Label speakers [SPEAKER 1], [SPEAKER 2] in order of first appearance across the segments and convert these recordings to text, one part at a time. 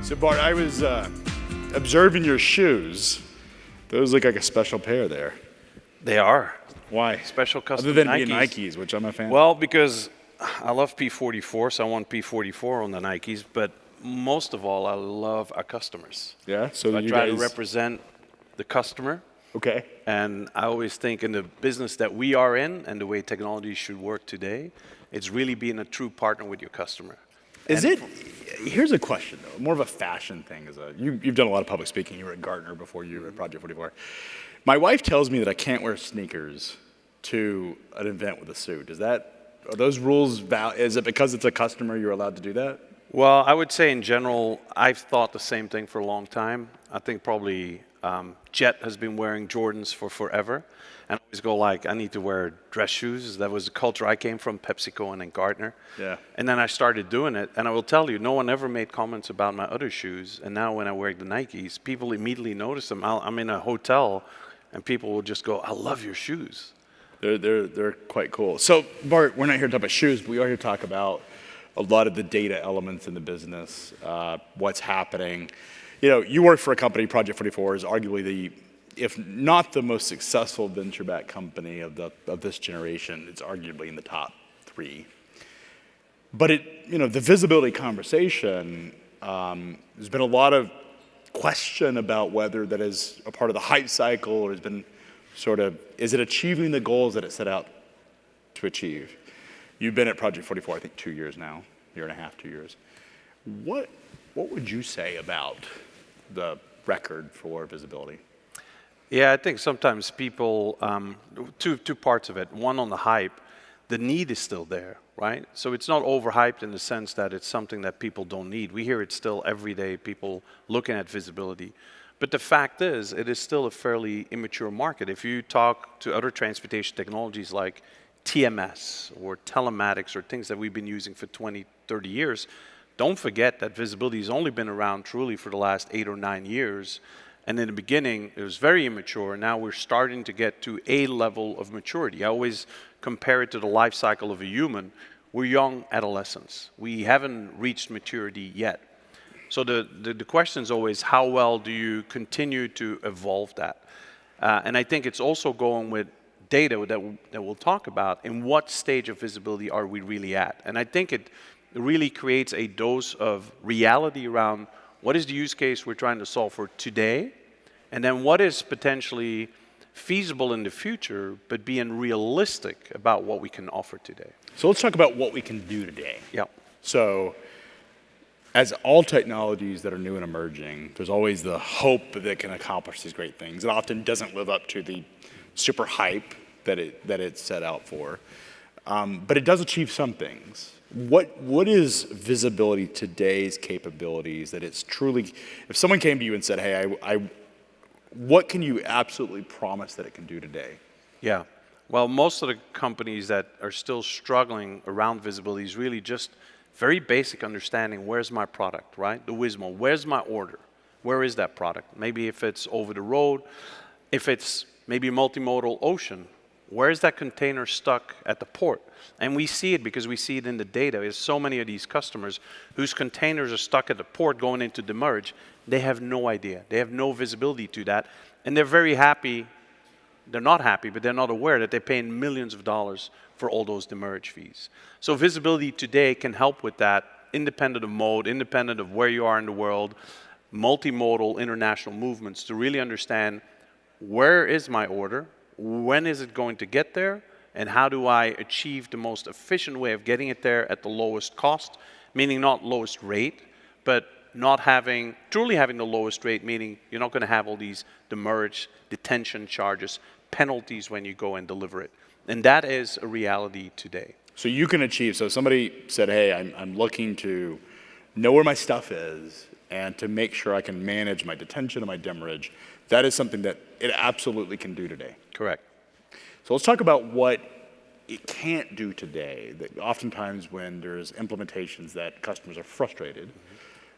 [SPEAKER 1] So Bart, I was observing your shoes. Those look like a special pair there.
[SPEAKER 2] They are.
[SPEAKER 1] Why?
[SPEAKER 2] Special custom
[SPEAKER 1] Other than
[SPEAKER 2] Nikes.
[SPEAKER 1] being Nikes, which I'm a fan.
[SPEAKER 2] Well, because I love P44, so I want P44 on the Nikes, but most of all, I love our customers.
[SPEAKER 1] Yeah, so
[SPEAKER 2] I
[SPEAKER 1] you
[SPEAKER 2] try
[SPEAKER 1] guys...
[SPEAKER 2] to represent the customer.
[SPEAKER 1] Okay.
[SPEAKER 2] And I always think in the business that we are in and the way technology should work today, it's really being a true partner with your customer.
[SPEAKER 1] Is it? Here's a question, though. More of a fashion thing. You've done a lot of public speaking. You were at Gartner before you were at project44. My wife tells me that I can't wear sneakers to an event with a suit. Are those rules valid? Is it because it's a customer you're allowed to do that?
[SPEAKER 2] Well, I would say in general, I've thought the same thing for a long time. I think probably Jet has been wearing Jordans for forever. And I always go like, I need to wear dress shoes. That was the culture I came from, PepsiCo and then Gartner.
[SPEAKER 1] Yeah.
[SPEAKER 2] And then I started doing it. And I will tell you, no one ever made comments about my other shoes. And now when I wear the Nikes, people immediately notice them. I'm in a hotel and people will just go, I love your shoes.
[SPEAKER 1] They're quite cool. So Bart, we're not here to talk about shoes, but we are here to talk about a lot of the data elements in the business, what's happening. You know, you work for a company, project44 is arguably if not the most successful venture-backed company of this generation, it's arguably in the top 3. But the visibility conversation, there's been a lot of question about whether that is a part of the hype cycle or has been is it achieving the goals that it set out to achieve? You've been at project44, I think 2 years now, year and a half, 2 years. What would you say about the record for visibility?
[SPEAKER 2] Yeah, I think sometimes people, two parts of it. One on the hype, the need is still there, right? So it's not overhyped in the sense that it's something that people don't need. We hear it still every day, people looking at visibility. But the fact is, it is still a fairly immature market. If you talk to other transportation technologies like TMS or telematics or things that we've been using for 20, 30 years, don't forget that visibility has only been around truly for the last 8 or 9 years. And in the beginning, it was very immature, and now we're starting to get to a level of maturity. I always compare it to the life cycle of a human. We're young adolescents. We haven't reached maturity yet. So the question is always, how well do you continue to evolve that? And I think it's also going with data that we'll talk about. In what stage of visibility are we really at? And I think it really creates a dose of reality around what is the use case we're trying to solve for today, and then what is potentially feasible in the future, but being realistic about what we can offer today.
[SPEAKER 1] So let's talk about what we can do today.
[SPEAKER 2] Yeah.
[SPEAKER 1] So as all technologies that are new and emerging, there's always the hope that it can accomplish these great things. It often doesn't live up to the super hype that it's set out for, but it does achieve some things. What is visibility today's capabilities that it's truly, if someone came to you and said, hey, what can you absolutely promise that it can do today?
[SPEAKER 2] Yeah, well, most of the companies that are still struggling around visibility is really just very basic understanding, where's my product, right? The Wismo, where's my order? Where is that product? Maybe if it's over the road, if it's maybe multimodal ocean, where is that container stuck at the port? And we see it because we see it in the data. There's so many of these customers whose containers are stuck at the port going into demurrage. They have no idea. They have no visibility to that. And they're very happy. They're not happy, but they're not aware that they're paying millions of dollars for all those demurrage fees. So visibility today can help with that, independent of mode, independent of where you are in the world, multimodal international movements to really understand where is my order, when is it going to get there, and how do I achieve the most efficient way of getting it there at the lowest cost, meaning not lowest rate, but not truly having the lowest rate, meaning you're not going to have all these demurrage, detention charges, penalties when you go and deliver it. And that is a reality today.
[SPEAKER 1] So you can achieve, so somebody said, hey, I'm looking to know where my stuff is and to make sure I can manage my detention and my demurrage. That is something that it absolutely can do today.
[SPEAKER 2] Correct.
[SPEAKER 1] So let's talk about what it can't do today. That oftentimes when there's implementations that customers are frustrated,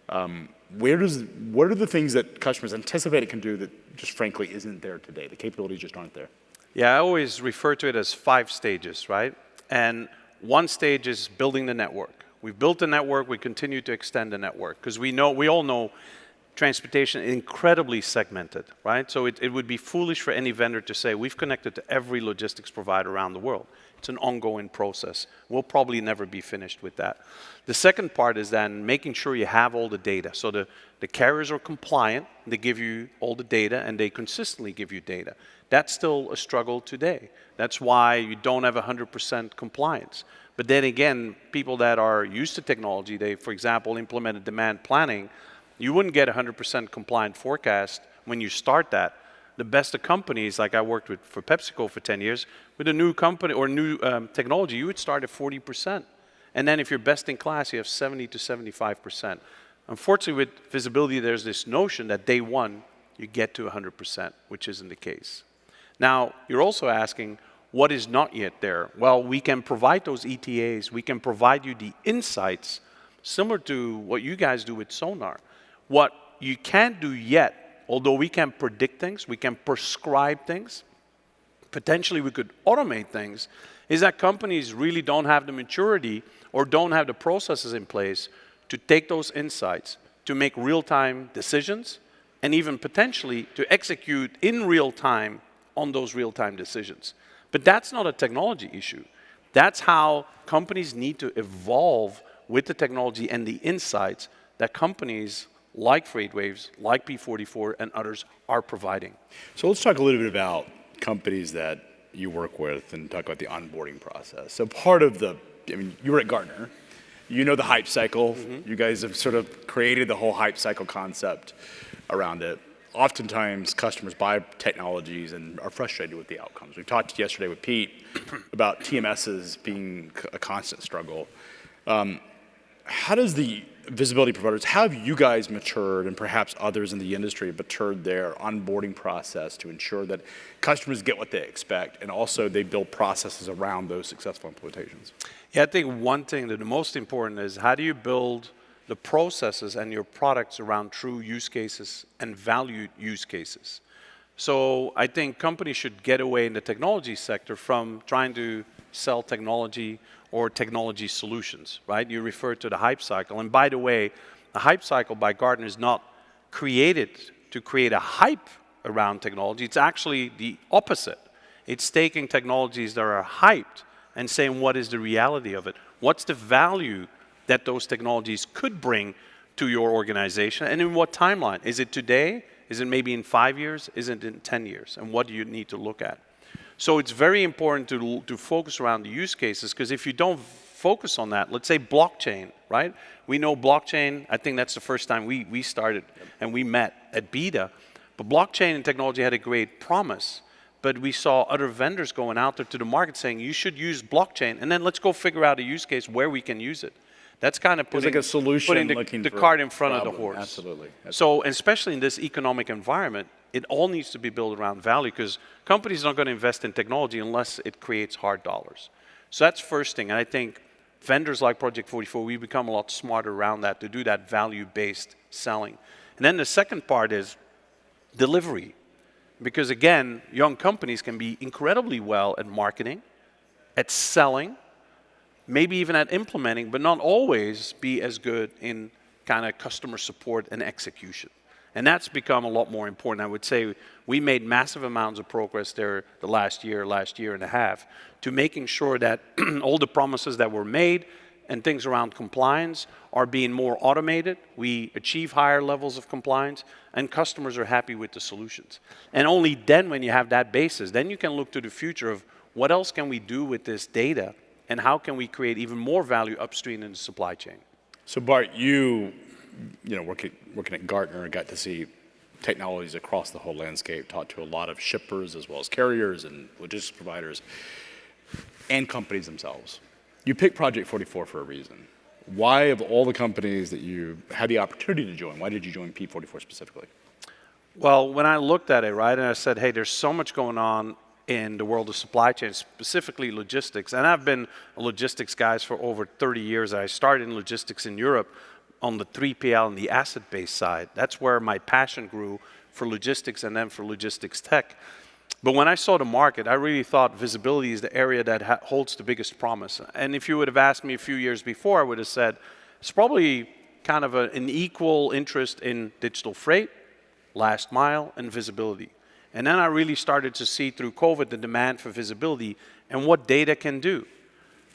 [SPEAKER 1] what are the things that customers anticipate it can do that just frankly isn't there today? The capabilities just aren't there.
[SPEAKER 2] Yeah, I always refer to it as 5 stages, right? And one stage is building the network. We've built a network, we continue to extend the network, because we all know transportation is incredibly segmented, right? So it would be foolish for any vendor to say, we've connected to every logistics provider around the world. It's an ongoing process. We'll probably never be finished with that. The second part is then making sure you have all the data. So the carriers are compliant, they give you all the data, and they consistently give you data. That's still a struggle today. That's why you don't have 100% compliance. But then again, people that are used to technology, they, for example, implemented demand planning, you wouldn't get 100% compliant forecast when you start that. The best of companies, like I worked with for PepsiCo for 10 years, with a new company or new technology, you would start at 40%. And then if you're best in class, you have 70 to 75%. Unfortunately, with visibility, there's this notion that day one, you get to 100%, which isn't the case. Now, you're also asking, what is not yet there? Well, we can provide those ETAs. We can provide you the insights similar to what you guys do with sonar. What you can't do yet, although we can predict things, we can prescribe things, potentially we could automate things, is that companies really don't have the maturity or don't have the processes in place to take those insights, to make real-time decisions, and even potentially to execute in real time on those real-time decisions. But that's not a technology issue. That's how companies need to evolve with the technology and the insights that companies like FreightWaves, like P44, and others are providing.
[SPEAKER 1] So let's talk a little bit about companies that you work with and talk about the onboarding process. So part of the, I mean, you were at Gartner. You know the hype cycle. You guys have sort of created the whole hype cycle concept around it. Oftentimes, customers buy technologies and are frustrated with the outcomes. We talked yesterday with Pete about TMSs being a constant struggle. How does the visibility providers, how have you guys matured, and perhaps others in the industry matured their onboarding process to ensure that customers get what they expect, and also they build processes around those successful implementations?
[SPEAKER 2] Yeah, I think one thing that the most important is, how do you build the processes and your products around true use cases and valued use cases? So I think companies should get away in the technology sector from trying to sell technology or technology solutions, right? You referred to the hype cycle. And by the way, the hype cycle by Gartner is not created to create a hype around technology. It's actually the opposite. It's taking technologies that are hyped and saying, what is the reality of it? What's the value that those technologies could bring to your organization, and in what timeline? Is it today? Is it maybe in 5 years? Is it in 10 years? And what do you need to look at? So it's very important to focus around the use cases, because if you don't focus on that, let's say blockchain, right? We know blockchain, I think that's the first time we started and we met at Beta. But blockchain and technology had a great promise, but we saw other vendors going out there to the market saying, you should use blockchain, and then let's go figure out a use case where we can use it. That's kind of putting,
[SPEAKER 1] like a solution,
[SPEAKER 2] putting the cart in front of the horse.
[SPEAKER 1] Absolutely.
[SPEAKER 2] So, especially in this economic environment, it all needs to be built around value, because companies are not going to invest in technology unless it creates hard dollars. So that's first thing. And I think vendors like project44, we become a lot smarter around that to do that value-based selling. And then the second part is delivery. Because again, young companies can be incredibly well at marketing, at selling, maybe even at implementing, but not always be as good in kind of customer support and execution. And that's become a lot more important. I would say we made massive amounts of progress there the last year and a half, to making sure that all the promises that were made and things around compliance are being more automated. We achieve higher levels of compliance, and customers are happy with the solutions. And only then, when you have that basis, then you can look to the future of what else can we do with this data, and how can we create even more value upstream in the supply chain.
[SPEAKER 1] So Bart, you know, working at Gartner, got to see technologies across the whole landscape, talked to a lot of shippers as well as carriers and logistics providers and companies themselves. You picked project44 for a reason. Why, of all the companies that you had the opportunity to join, why did you join P44 specifically?
[SPEAKER 2] Well, when I looked at it, right, and I said, hey, there's so much going on in the world of supply chain, specifically logistics. And I've been a logistics guy for over 30 years. I started in logistics in Europe on the 3PL and the asset-based side. That's where my passion grew for logistics and then for logistics tech. But when I saw the market, I really thought visibility is the area that holds the biggest promise. And if you would have asked me a few years before, I would have said it's probably kind of an equal interest in digital freight, last mile, and visibility. And then I really started to see through COVID the demand for visibility and what data can do.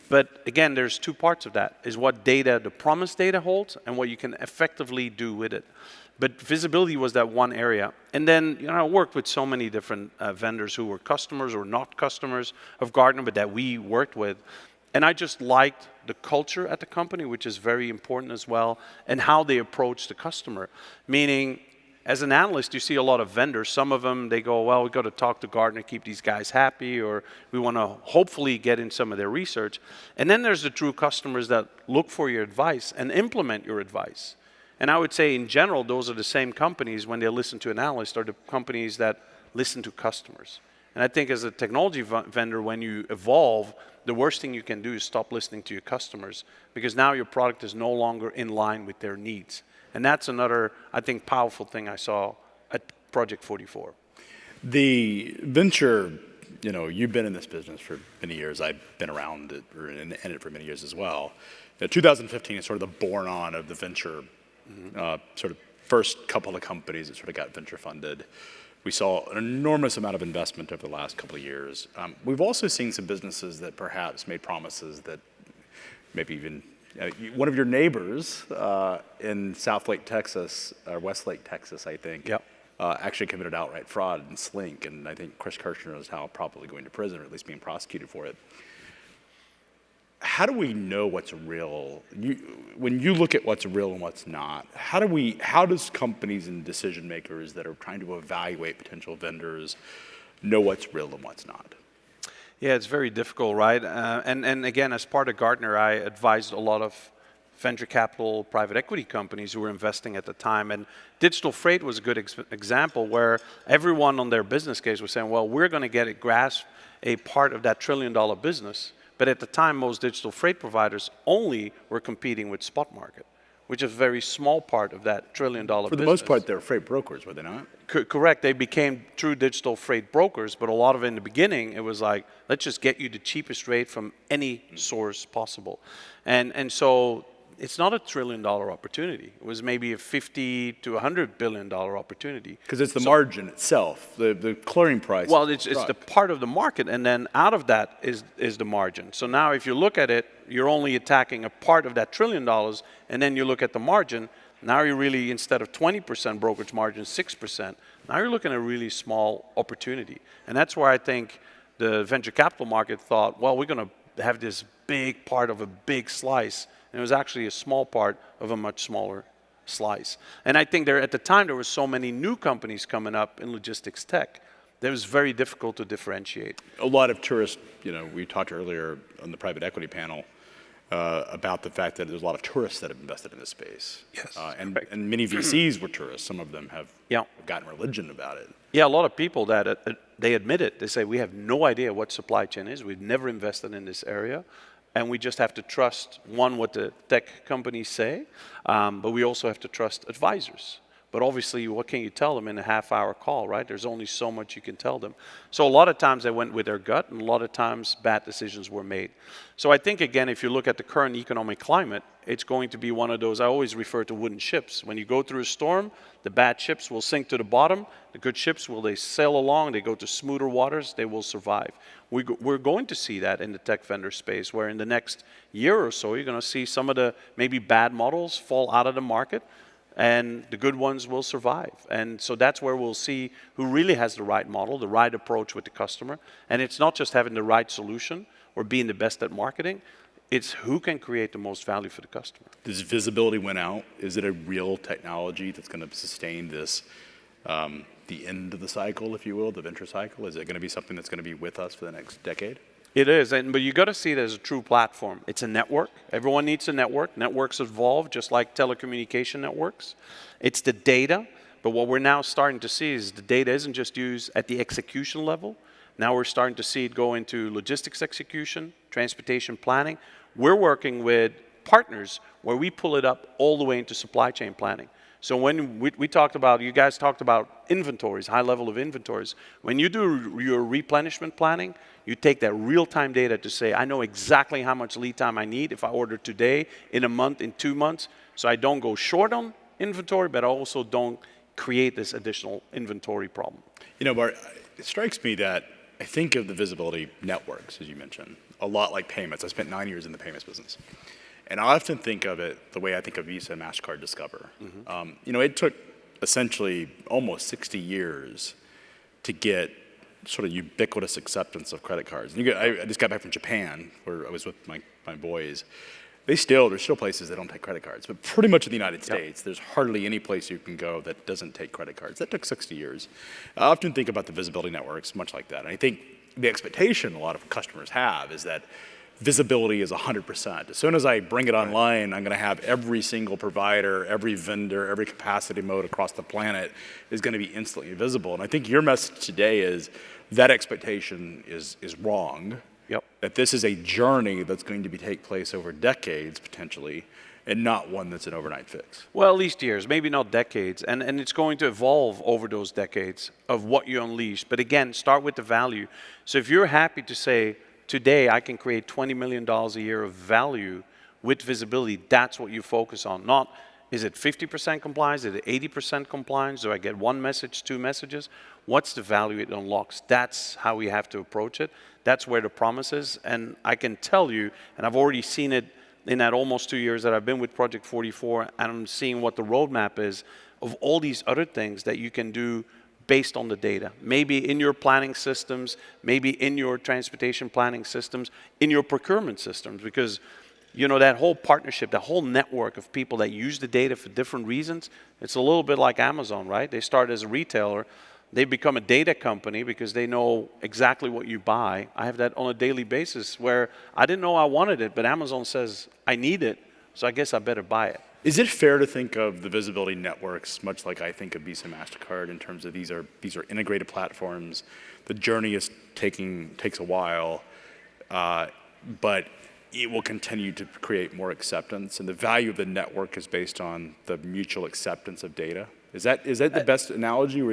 [SPEAKER 2] But again, there's two parts of that, is what data, the promise data holds, and what you can effectively do with it. But visibility was that one area. And then, you know, I worked with so many different vendors who were customers or not customers of Gartner, but that we worked with. And I just liked the culture at the company, which is very important as well, and how they approach the customer. Meaning, as an analyst, you see a lot of vendors. Some of them, they go, well, we've got to talk to Gartner, keep these guys happy, or we want to hopefully get in some of their research. And then there's the true customers that look for your advice and implement your advice. And I would say, in general, those are the same companies, when they listen to an analyst, are the companies that listen to customers. And I think as a technology vendor, when you evolve, the worst thing you can do is stop listening to your customers, because now your product is no longer in line with their needs. And that's another, I think, powerful thing I saw at project44.
[SPEAKER 1] The venture, you know, you've been in this business for many years. I've been around it, or in it for many years as well. 2015 is sort of the born on of the venture, sort of first couple of companies that sort of got venture funded. We saw an enormous amount of investment over the last couple of years. We've also seen some businesses that perhaps made promises that maybe even one of your neighbors in South Lake, Texas, or West Lake, Texas, I think, actually committed outright fraud and slink, and I think Chris Kirchner is now probably going to prison, or at least being prosecuted for it. How do we know what's real? When you look at what's real and what's not, how does companies and decision makers that are trying to evaluate potential vendors know what's real and what's not?
[SPEAKER 2] Yeah, it's very difficult, right? And again, as part of Gartner, I advised a lot of venture capital private equity companies who were investing at the time. And digital freight was a good example where everyone on their business case was saying, well, we're going to grasp a part of that $1 trillion business. But at the time, most digital freight providers only were competing with spot market, which is a very small part of that $1 trillion business.
[SPEAKER 1] For the most part, they're freight brokers, were they not?
[SPEAKER 2] Correct. They became true digital freight brokers, but a lot of it in the beginning, it was like, let's just get you the cheapest rate from any source possible. And so it's not a $1 trillion opportunity. It was maybe a $50 to $100 billion opportunity.
[SPEAKER 1] Because it's the margin itself, the clearing price.
[SPEAKER 2] Well, it's the part of the market, and then out of that is the margin. So now if you look at it, you're only attacking a part of that $1 trillion, and then you look at the margin. Now you're really, instead of 20% brokerage margin, 6%. Now you're looking at a really small opportunity. And that's where I think the venture capital market thought, well, we're going to have this big part of a big slice. And it was actually a small part of a much smaller slice. And I think at the time, there were so many new companies coming up in logistics tech that it was very difficult to differentiate.
[SPEAKER 1] A lot of tourists, you know, we talked earlier on the private equity panel about the fact that there's a lot of tourists that have invested in this space.
[SPEAKER 2] Yes.
[SPEAKER 1] And many VCs were tourists. Some of them have gotten religion about it.
[SPEAKER 2] Yeah, a lot of people that they admit it. They say, we have no idea what supply chain is. We've never invested in this area. And we just have to trust, one, what the tech companies say, but we also have to trust advisors. But obviously, what can you tell them in a half-hour call, right? There's only so much you can tell them. So a lot of times they went with their gut, and a lot of times bad decisions were made. So I think, again, if you look at the current economic climate, it's going to be one of those, I always refer to wooden ships. When you go through a storm, the bad ships will sink to the bottom. The good ships, they sail along, they go to smoother waters, they will survive. We're going to see that in the tech vendor space, where in the next year or so, you're going to see some of the maybe bad models fall out of the market, and the good ones will survive. And so that's where we'll see who really has the right model, the right approach with the customer. And it's not just having the right solution or being the best at marketing, it's who can create the most value for the customer.
[SPEAKER 1] Does visibility win out? Is it a real technology that's going to sustain this, the end of the cycle, if you will, the venture cycle? Is it going to be something that's going to be with us for the next decade?
[SPEAKER 2] It is, but you got to see it as a true platform. It's a network. Everyone needs a network. Networks evolve just like telecommunication networks. It's the data, but what we're now starting to see is the data isn't just used at the execution level. Now we're starting to see it go into logistics execution, transportation planning. We're working with partners where we pull it up all the way into supply chain planning. So when we talked about, you guys talked about inventories, high level of inventories. When you do your replenishment planning, you take that real-time data to say, I know exactly how much lead time I need if I order today, in a month, in 2 months, so I don't go short on inventory, but I also don't create this additional inventory problem.
[SPEAKER 1] You know, Bart, it strikes me that I think of the visibility networks, as you mentioned, a lot like payments. I spent 9 years in the payments business. And I often think of it the way I think of Visa and MasterCard Discover. You know, it took essentially almost 60 years to get sort of ubiquitous acceptance of credit cards. And I just got back from Japan, where I was with my boys. There's still places that don't take credit cards, but pretty much in the United States, there's hardly any place you can go that doesn't take credit cards. That took 60 years. I often think about the visibility networks much like that. And I think the expectation a lot of customers have is that visibility is 100%. As soon as I bring it online, I'm going to have every single provider, every vendor, every capacity mode across the planet is going to be instantly visible. And I think your message today is that expectation is wrong. That this is a journey that's going to take place over decades, potentially, and not one that's an overnight fix.
[SPEAKER 2] Well, at least years, maybe not decades. And it's going to evolve over those decades of what you unleash. But again, start with the value. So if you're happy to say, today I can create $20 million a year of value with visibility, that's what you focus on. Not, is it 50% compliance? Is it 80% compliance? Do I get one message, 2 messages? What's the value it unlocks? That's how we have to approach it. That's where the promise is. And I can tell you, and I've already seen it in that almost 2 years that I've been with project44, and I'm seeing what the roadmap is of all these other things that you can do based on the data. Maybe in your planning systems, maybe in your transportation planning systems, in your procurement systems, because you know, that whole partnership, that whole network of people that use the data for different reasons, it's a little bit like Amazon, right? They start as a retailer, they become a data company because they know exactly what you buy. I have that on a daily basis where I didn't know I wanted it, but Amazon says I need it, so I guess I better buy it.
[SPEAKER 1] Is it fair to think of the visibility networks much like I think of Visa and MasterCard in terms of these are integrated platforms? The journey takes a while, but it will continue to create more acceptance, and the value of the network is based on the mutual acceptance of data. Is that the best analogy, or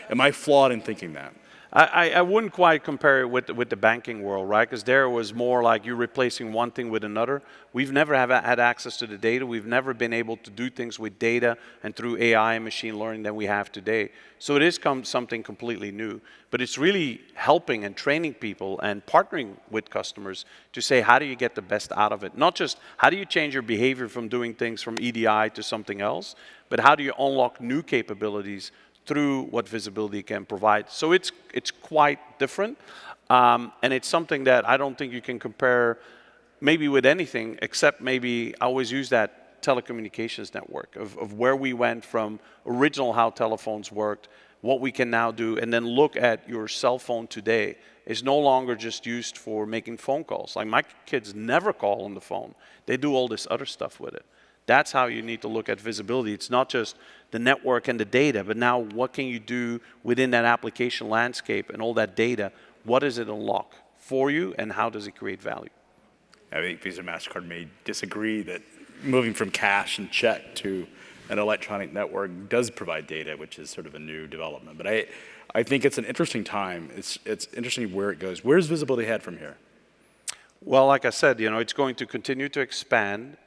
[SPEAKER 1] am I flawed in thinking that?
[SPEAKER 2] I wouldn't quite compare it with the banking world, right? Because there it was more like you're replacing one thing with another. We've never had access to the data. We've never been able to do things with data and through AI and machine learning that we have today. So it is something completely new. But it's really helping and training people and partnering with customers to say, how do you get the best out of it? Not just how do you change your behavior from doing things from EDI to something else, but how do you unlock new capabilities through what visibility can provide. So it's quite different, and it's something that I don't think you can compare maybe with anything, except maybe I always use that telecommunications network of where we went from original how telephones worked, what we can now do, and then look at your cell phone today is no longer just used for making phone calls. Like my kids never call on the phone. They do all this other stuff with it. That's how you need to look at visibility. It's not just the network and the data, but now what can you do within that application landscape and all that data? What does it unlock for you, and how does it create value?
[SPEAKER 1] I think Visa and MasterCard may disagree that moving from cash and check to an electronic network does provide data, which is sort of a new development. But I think it's an interesting time. It's interesting where it goes. Where's visibility head from here?
[SPEAKER 2] Well, like I said, you know, it's going to continue to expand.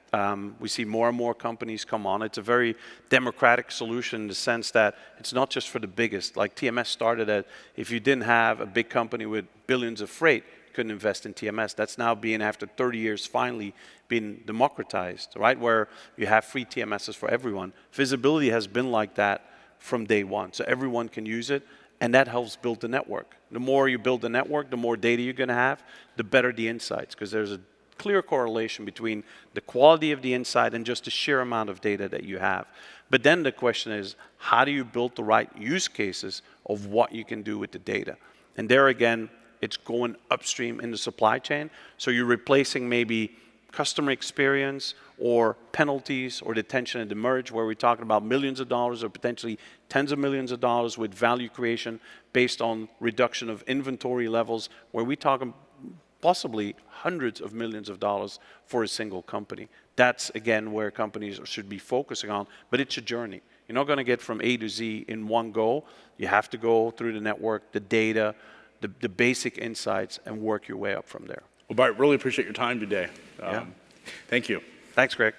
[SPEAKER 2] We see more and more companies come on. It's a very democratic solution in the sense that it's not just for the biggest. Like TMS started at, if you didn't have a big company with billions of freight, you couldn't invest in TMS. That's now being, after 30 years, finally been democratized, right? Where you have free TMSs for everyone. Visibility has been like that from day one. So everyone can use it, and that helps build the network. The more you build the network, the more data you're going to have, the better the insights, because there's a clear correlation between the quality of the insight and just the sheer amount of data that you have. But then the question is, how do you build the right use cases of what you can do with the data? And there again, it's going upstream in the supply chain. So you're replacing maybe customer experience or penalties or detention and demurrage, where we're talking about millions of dollars or potentially tens of millions of dollars with value creation based on reduction of inventory levels, where we talk possibly hundreds of millions of dollars for a single company. That's, again, where companies should be focusing on, but it's a journey. You're not going to get from A to Z in one go. You have to go through the network, the data, the basic insights, and work your way up from there.
[SPEAKER 1] Well, Bart, really appreciate your time today.
[SPEAKER 2] Yeah.
[SPEAKER 1] Thank you.
[SPEAKER 2] Thanks, Greg.